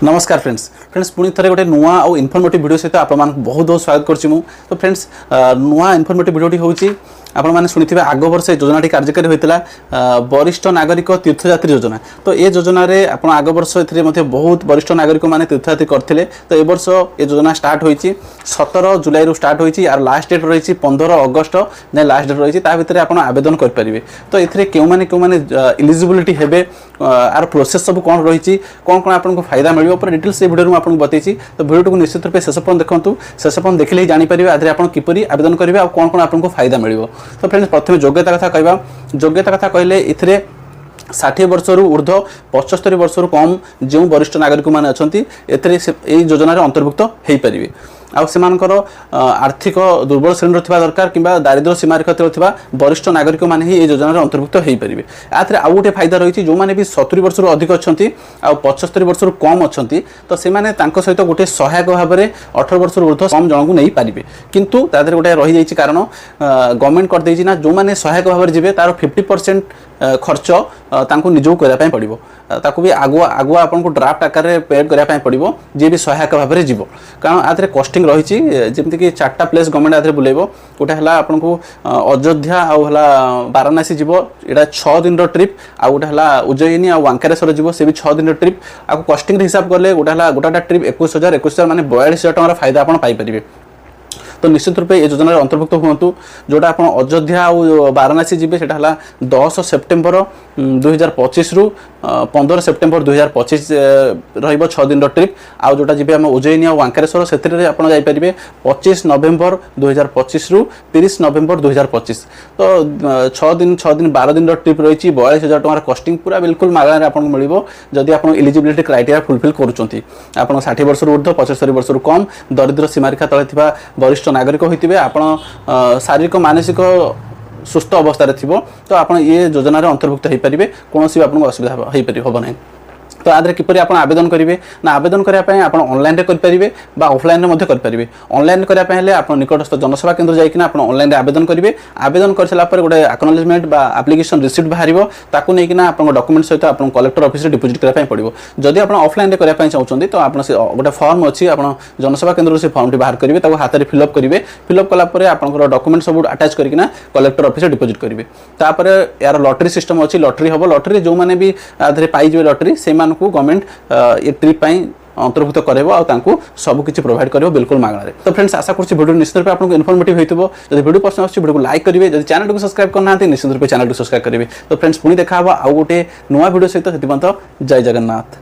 नमस्कार फ्रेंड्स पुणी थे गोटे नुआ और इनफर्मेटिव वीडियो सहित आप बहुत बहुत स्वागत करछि मु। तो फ्रेंड्स नुआ इनफर्मेटिव वीडियोटी होची आपण मैंने शुणी आग वर्ष योजनाटी कार्यकारी होता वरिष्ठ नागरिक तीर्थयात्री योजना। तो ये योजना रे आप आग वर्ष बहुत वरिष्ठ नागरिक मैंने तीर्थयात्री करते। तो ये वर्ष ये योजना स्टार्ट होती 17 जुलाई रु स्टार्ट होती और लास्ट डेट रही 15 अगस्त जाए लास्ट डेट रही भितर आप आवेदन करेंगे। तो ये क्यों मैंने इलिजिबिलिटी हेबे आर प्रोसेस सब कौन रही कौन कौन आपको फायदा मिले पूरा डिटेल्स वीडियो आपको बताई। तो वीडियो को निश्चित रूप से शेष पर्यंत देखूँ, शेष पर्यंत देखिले ही जानीपर आदि आप किपरि आवेदन करेंगे और कौन कौन आपको फायदा मिले। तो फ्रेंड्स प्रथम योग्यता कथा कहवा। योग्यता कथा कहले इथिरे 60 वर्ष रु ऊर्ध्व 75 वर्ष रु कम जो वरिष्ठ नागरिक मैंने अच्छा योजना अंतर्भुक्त हो पारे। आउ सेमानकर आर्थिक दुर्बल श्रेणी थिबा दरकार किंबा दारिद्र्य सीमारेखा तले थिबा वरिष्ठ नागरिक माने ही योजना अंतर्भुक्त हो पारे। आथरे आउ गोटे फायदा रही जो मैंने भी 70 वर्ष रु अधिक अच्छा आ 75 वर्ष रु कम अच्छा तो से सहित गोटे सहायक भाव में 18 वर्ष रु ऊर्ध्व कम जन को नहीं पारे। किंतु तादर गोटे रही जाइए कारण गवर्नमेंट कर देछि ना जो मैंने सहायक भाव में जीवे तार 50% खर्च तांको निजो करबा पड़ो। ताकू भी आगुआ आगुआ आपको ड्राफ्ट आकार में पेड करबा पड़ो जी भी सहायक भाव में जीव। कारण आधे कस्टिंग रही जमीक 4टा प्लेस गवर्नमेंट आधे बुलेब। गोटे है आपको अयोध्या आउला वाराणसी जीव यहाँ 6 दिन ट्रिप आ गोटे है उज्जयिनी आ वांकानेश्वर जीव से भी 6 दिन ट्रिप। आपको कस्टिंग हिसाब कले गोटे है गोटा ट्रिप 21,000 माने 42,000 टकर फायदा आप पाइपर। तो निश्चित रूप ये योजना अंतर्भुक्त हूँ। जोटा आप अयोध्या और वाराणसी जी से 10 सेप्टेम्बर 2025 रु 15 सेप्टेम्बर 2025 रही 6 दिन ट्रिप। आउ जोटा जी आम उज्जयिनी और वांकानेश्वर से जापर 25 नवेम्बर 2025 रु 30 नवेम्बर 2025। तो 6 दिन 12 दिन ट्रिप रही 42,000 टकर कस्टिंग पूरा बिल्कुल मागणार आपको मिले जदि आप इलिजिबिलिटी क्राइटेरिया फुलफिल करुँच। आप 60 वर्ष ऊर्ध्व 75 वर्ष कम दरिद्र सीमारेखा तले वरिष्ठ नागरिक होते आपण शारीरिक मानसिक सुस्थ अवस्था थी तो आप ये योजना अंतर्भुक्त हो पारे। कौन भी आपको असुविधा हो ना। तो आदि किपर आप आवेदन करेंगे ना आवेदन करने आप ऑनलाइन करेंगे ऑफलाइन करेंगे। ऑनलाइन करने आप निकटस्थ जनसेवा केन्द्र जाइए आप ऑनलाइन आवेदन करेंगे। आवेदन कर सारापर गोटे एक्नॉलेजमेंट बा एप्लिकेशन रिसीप्ट बाहर ताकू नहीं आप डॉक्यूमेंट सहित आप कलेक्टर ऑफिस में डिपोजिट करने पड़ो। जदि आप ऑफलाइन करने चाहते तो आप गोटे फॉर्म अच्छी आप जनसेवा केन्द्र से फॉर्म बाहर करेंगे हाथ में फिलअप करेंगे। फिलअप कलापर आप डॉक्यूमेंट सब अटैच करके कलेक्टर ऑफिस में डिपोजिट करेंगे। तापर यार लॉटरी सिस्टम अच्छी लॉटरी हम लॉटरी जो मैंने भी आधे पाइबे लॉटरी से गवर्नमेंट ये ट्रिप अंतर्भुक्त करेबो सबकिछि प्रोवाइड करेबो बिल्कुल मागणारे। तो फ्रेंड्स आशा करछि वीडियो निश्चित रूप आपको इनफॉर्मेटिव होइतबो। जदि वीडियो पसंद आछि वीडियो को लाइक करिवे, जदि चैनल को सब्सक्राइब करना हाथि निश्चित रूप चैनल को सब्सक्राइब करिवे। तो फ्रेंड्स पुणी देखा हबो आउ गोटे नुवा वीडियो सहित। जय जगन्नाथ।